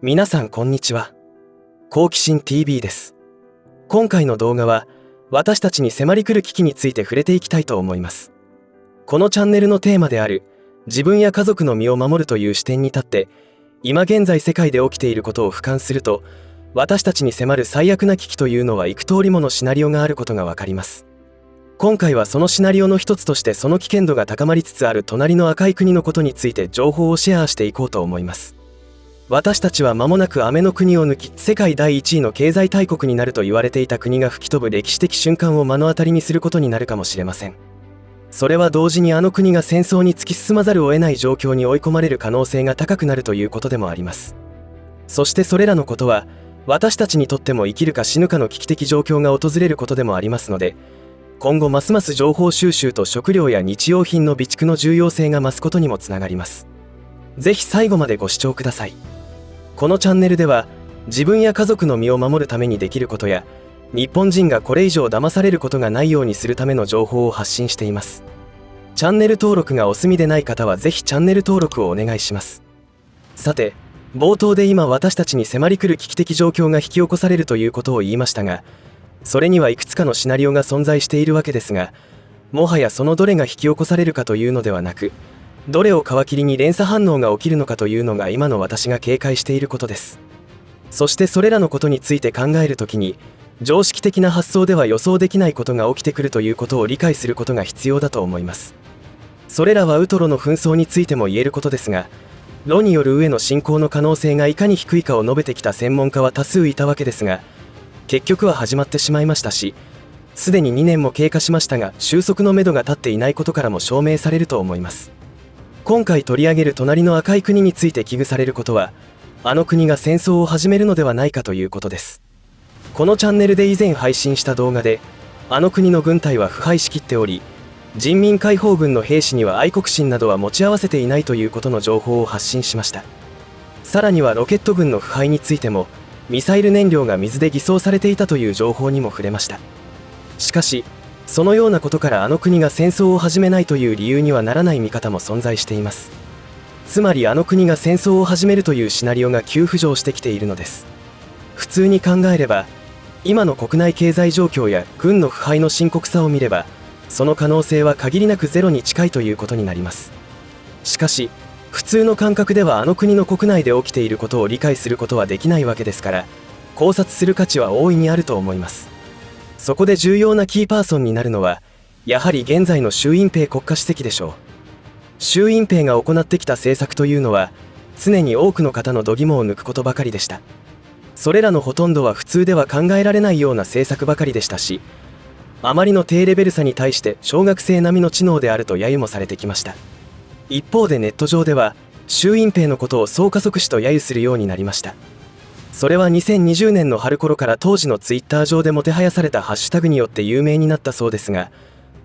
皆さんこんにちは。好奇心 TV です。今回の動画は私たちに迫り来る危機について触れていきたいと思います。このチャンネルのテーマである自分や家族の身を守るという視点に立って、今現在世界で起きていることを俯瞰すると、私たちに迫る最悪な危機というのは幾通りものシナリオがあることがわかります。今回はそのシナリオの一つとして、その危険度が高まりつつある隣の赤い国のことについて情報をシェアしていこうと思います。私たちは間もなく雨の国を抜き、世界第1位の経済大国になると言われていた国が吹き飛ぶ歴史的瞬間を目の当たりにすることになるかもしれません。それは同時にあの国が戦争に突き進まざるを得ない状況に追い込まれる可能性が高くなるということでもあります。そしてそれらのことは私たちにとっても生きるか死ぬかの危機的状況が訪れることでもありますので、今後ますます情報収集と食料や日用品の備蓄の重要性が増すことにもつながります。ぜひ最後までご視聴ください。このチャンネルでは自分や家族の身を守るためにできることや、日本人がこれ以上騙されることがないようにするための情報を発信しています。チャンネル登録がお済みでない方はぜひチャンネル登録をお願いします。さて、冒頭で今私たちに迫り来る危機的状況が引き起こされるということを言いましたが、それにはいくつかのシナリオが存在しているわけですが、もはやそのどれが引き起こされるかというのではなく、どれを皮切りに連鎖反応が起きるのかというのが今の私が警戒していることです。そしてそれらのことについて考えるときに、常識的な発想では予想できないことが起きてくるということを理解することが必要だと思います。それらはウトロの紛争についても言えることですが、ロによる上の侵攻の可能性がいかに低いかを述べてきた専門家は多数いたわけですが、結局は始まってしまいましたし、すでに2年も経過しましたが、収束のめどが立っていないことからも証明されると思います。今回取り上げる隣の赤い国について危惧されることは、あの国が戦争を始めるのではないかということです。このチャンネルで以前配信した動画で、あの国の軍隊は腐敗しきっており、人民解放軍の兵士には愛国心などは持ち合わせていないということの情報を発信しました。さらにはロケット軍の腐敗についても、ミサイル燃料が水で偽装されていたという情報にも触れました。しかし、そのようなことからあの国が戦争を始めないという理由にはならない見方も存在しています。つまりあの国が戦争を始めるというシナリオが急浮上してきているのです。普通に考えれば、今の国内経済状況や軍の腐敗の深刻さを見れば、その可能性は限りなくゼロに近いということになります。しかし、普通の感覚ではあの国の国内で起きていることを理解することはできないわけですから、考察する価値は大いにあると思います。そこで重要なキーパーソンになるのは、やはり現在の習近平国家主席でしょう。習近平が行ってきた政策というのは、常に多くの方の度肝を抜くことばかりでした。それらのほとんどは普通では考えられないような政策ばかりでしたし、あまりの低レベルさに対して小学生並みの知能であると揶揄もされてきました。一方でネット上では、習近平のことを総加速師と揶揄するようになりました。それは2020年の春頃から当時のツイッター上でもてはやされたハッシュタグによって有名になったそうですが、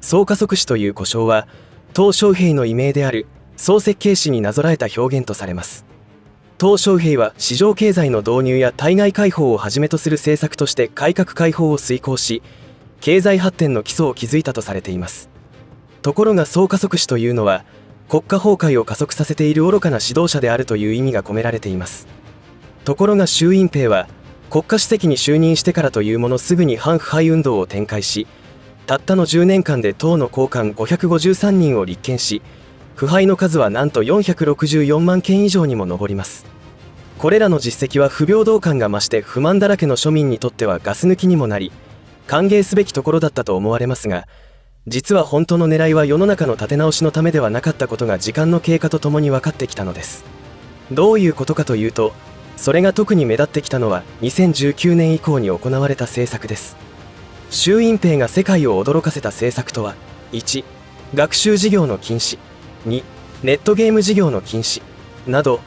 総加速師という呼称は、鄧小平の異名である総設計士になぞらえた表現とされます。鄧小平は市場経済の導入や対外開放をはじめとする政策として改革開放を遂行し、経済発展の基礎を築いたとされています。ところが総加速師というのは、国家崩壊を加速させている愚かな指導者であるという意味が込められています。ところが習近平は、国家主席に就任してからというものすぐに反腐敗運動を展開し、たったの10年間で党の高官553人を立件し、腐敗の数はなんと464万件以上にも上ります。これらの実績は不平等感が増して不満だらけの庶民にとってはガス抜きにもなり、歓迎すべきところだったと思われますが、実は本当の狙いは世の中の立て直しのためではなかったことが時間の経過とともに分かってきたのです。どういうことかというと、それが特に目立ってきたのは2019年以降に行われた政策です。習近平が世界を驚かせた政策とは、1、学習事業の禁止、2、ネットゲーム事業の禁止など、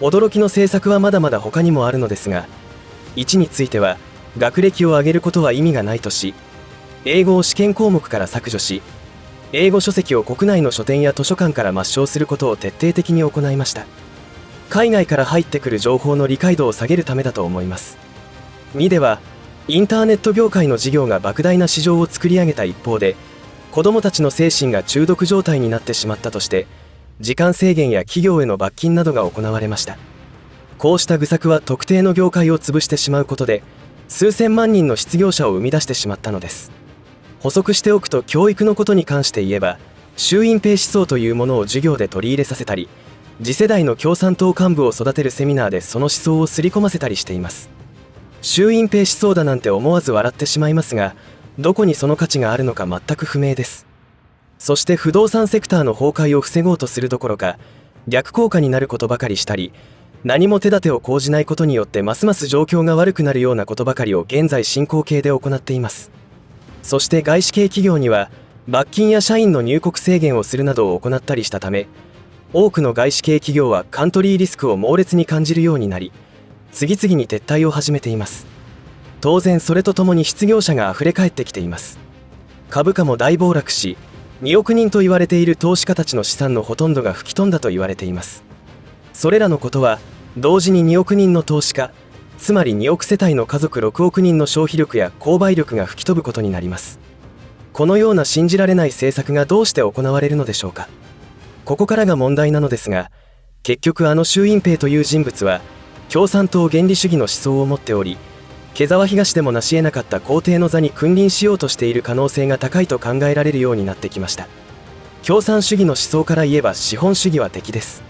驚きの政策はまだまだ他にもあるのですが、1については学歴を上げることは意味がないとし、英語を試験項目から削除し、英語書籍を国内の書店や図書館から抹消することを徹底的に行いました。海外から入ってくる情報の理解度を下げるためだと思います。2では、インターネット業界の事業が莫大な市場を作り上げた一方で、子どもたちの精神が中毒状態になってしまったとして、時間制限や企業への罰金などが行われました。こうした愚策は特定の業界を潰してしまうことで数千万人の失業者を生み出してしまったのです。補足しておくと、教育のことに関して言えば習近平思想というものを授業で取り入れさせたり、次世代の共産党幹部を育てるセミナーでその思想を刷り込ませたりしています。習近平思想だなんて思わず笑ってしまいますが、どこにその価値があるのか全く不明です。そして不動産セクターの崩壊を防ごうとするどころか、逆効果になることばかりしたり、何も手立てを講じないことによってますます状況が悪くなるようなことばかりを現在進行形で行っています。そして外資系企業には罰金や社員の入国制限をするなどを行ったりしたため、多くの外資系企業はカントリーリスクを猛烈に感じるようになり、次々に撤退を始めています。当然それとともに失業者があふれ返ってきています。株価も大暴落し、2億人と言われている投資家たちの資産のほとんどが吹き飛んだと言われています。それらのことは同時に2億人の投資家、つまり2億世帯の家族6億人の消費力や購買力が吹き飛ぶことになります。このような信じられない政策がどうして行われるのでしょうか。ここからが問題なのですが、結局習近平という人物は共産党原理主義の思想を持っており、毛沢東でも成し得なかった皇帝の座に君臨しようとしている可能性が高いと考えられるようになってきました。共産主義の思想から言えば資本主義は敵です。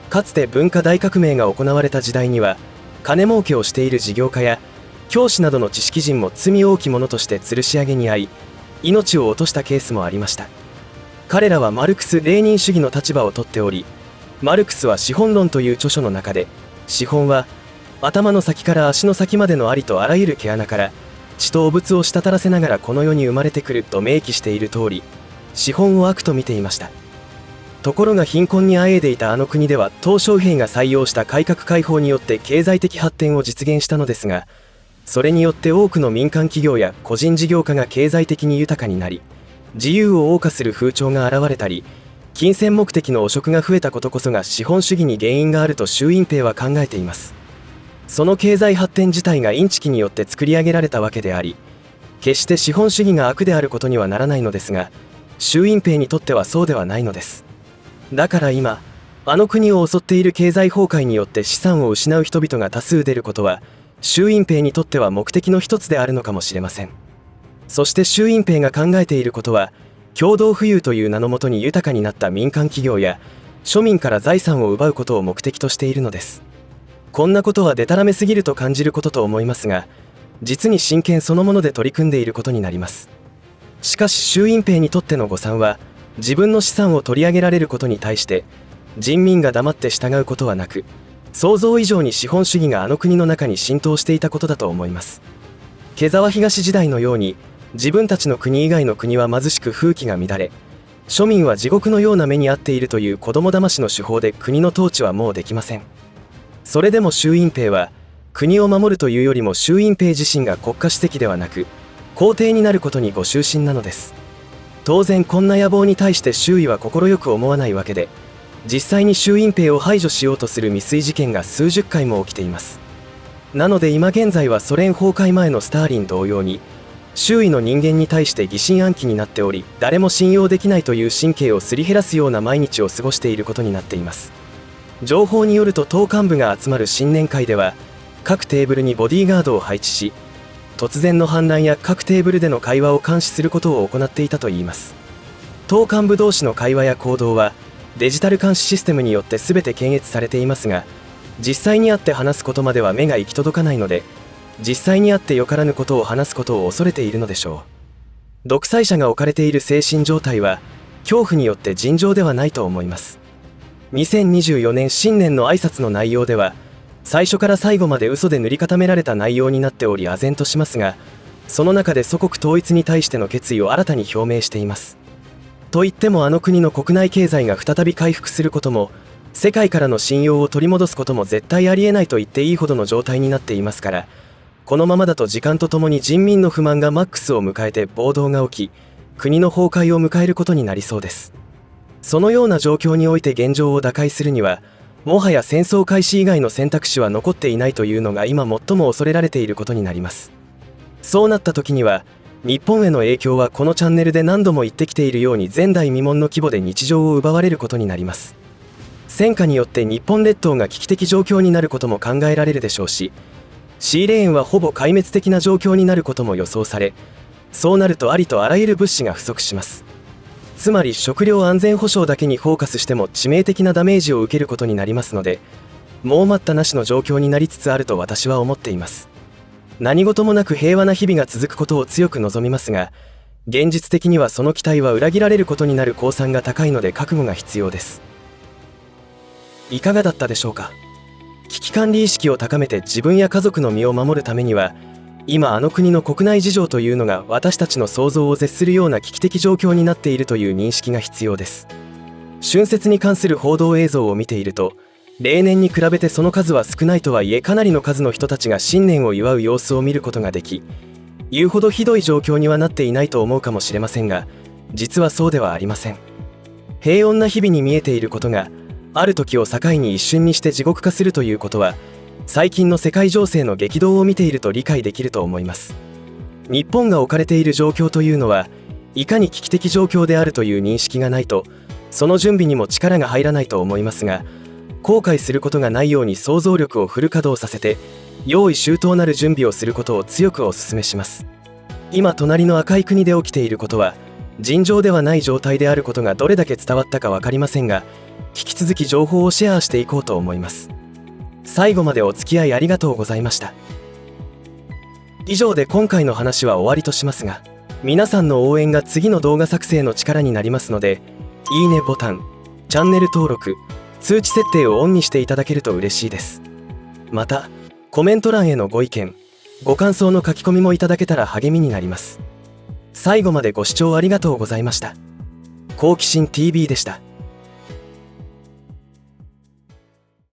かつて文化大革命が行われた時代には、金儲けをしている事業家や教師などの知識人も罪多き者として吊るし上げに遭い、命を落としたケースもありました。彼らはマルクス・レーニン主義の立場をとっており、マルクスは資本論という著書の中で、資本は頭の先から足の先までのありとあらゆる毛穴から血と汚物を滴らせながらこの世に生まれてくると明記している通り、資本を悪と見ていました。ところが貧困にあえいでいた国では、鄧小平が採用した改革開放によって経済的発展を実現したのですが、それによって多くの民間企業や個人事業家が経済的に豊かになり、自由を謳歌する風潮が現れたり、金銭目的の汚職が増えたことこそが資本主義に原因があると習近平は考えています。その経済発展自体がインチキによって作り上げられたわけであり、決して資本主義が悪であることにはならないのですが、習近平にとってはそうではないのです。だから今、国を襲っている経済崩壊によって資産を失う人々が多数出ることは、習近平にとっては目的の一つであるのかもしれません。そして習近平が考えていることは、共同富裕という名のもとに豊かになった民間企業や庶民から財産を奪うことを目的としているのです。こんなことはデタラメすぎると感じることと思いますが、実に真剣そのもので取り組んでいることになります。しかし習近平にとっての誤算は、自分の資産を取り上げられることに対して人民が黙って従うことはなく、想像以上に資本主義が国の中に浸透していたことだと思います。毛沢東時代のように、自分たちの国以外の国は貧しく風紀が乱れ、庶民は地獄のような目に遭っているという子供騙しの手法で国の統治はもうできません。それでも習近平は、国を守るというよりも習近平自身が国家主席ではなく皇帝になることにご執心なのです。当然こんな野望に対して周囲は快く思わないわけで、実際に習近平を排除しようとする未遂事件が数十回も起きています。なので今現在はソ連崩壊前のスターリン同様に、周囲の人間に対して疑心暗鬼になっており、誰も信用できないという神経をすり減らすような毎日を過ごしていることになっています。情報によると党幹部が集まる新年会では、各テーブルにボディーガードを配置し、突然の反乱や各テーブルでの会話を監視することを行っていたといいます。党幹部同士の会話や行動はデジタル監視システムによって全て検閲されていますが、実際に会って話すことまでは目が行き届かないので、実際に会ってよからぬことを話すことを恐れているのでしょう。独裁者が置かれている精神状態は恐怖によって尋常ではないと思います。2024年新年の挨拶の内容では、最初から最後まで嘘で塗り固められた内容になっており唖然としますが、その中で祖国統一に対しての決意を新たに表明しています。といっても国の国内経済が再び回復することも、世界からの信用を取り戻すことも絶対ありえないと言っていいほどの状態になっていますから、このままだと時間とともに人民の不満がマックスを迎えて暴動が起き、国の崩壊を迎えることになりそうです。そのような状況において現状を打開するには、もはや戦争開始以外の選択肢は残っていないというのが今最も恐れられていることになります。そうなった時には、日本への影響はこのチャンネルで何度も言ってきているように前代未聞の規模で日常を奪われることになります。戦火によって日本列島が危機的状況になることも考えられるでしょうし、シーレーンはほぼ壊滅的な状況になることも予想され、そうなるとありとあらゆる物資が不足します。つまり食料安全保障だけにフォーカスしても致命的なダメージを受けることになりますので、もう待ったなしの状況になりつつあると私は思っています。何事もなく平和な日々が続くことを強く望みますが、現実的にはその期待は裏切られることになる公算が高いので覚悟が必要です。いかがだったでしょうか。危機管理意識を高めて自分や家族の身を守るためには、今あの国の国内事情というのが私たちの想像を絶するような危機的状況になっているという認識が必要です。春節に関する報道映像を見ていると、例年に比べてその数は少ないとはいえかなりの数の人たちが新年を祝う様子を見ることができ、言うほどひどい状況にはなっていないと思うかもしれませんが、実はそうではありません。平穏な日々に見えていることが、ある時を境に一瞬にして地獄化するということは、最近の世界情勢の激動を見ていると理解できると思います。日本が置かれている状況というのは、いかに危機的状況であるという認識がないと、その準備にも力が入らないと思いますが、後悔することがないように想像力をフル稼働させて、用意周到なる準備をすることを強くお勧めします。今隣の赤い国で起きていることは、尋常ではない状態であることがどれだけ伝わったか分かりませんが、引き続き情報をシェアしていこうと思います。最後までお付き合いありがとうございました。以上で今回の話は終わりとしますが、皆さんの応援が次の動画作成の力になりますので、いいねボタン、チャンネル登録、通知設定をオンにしていただけると嬉しいです。また、コメント欄へのご意見、ご感想の書き込みもいただけたら励みになります。最後までご視聴ありがとうございました。好奇心 TV でした。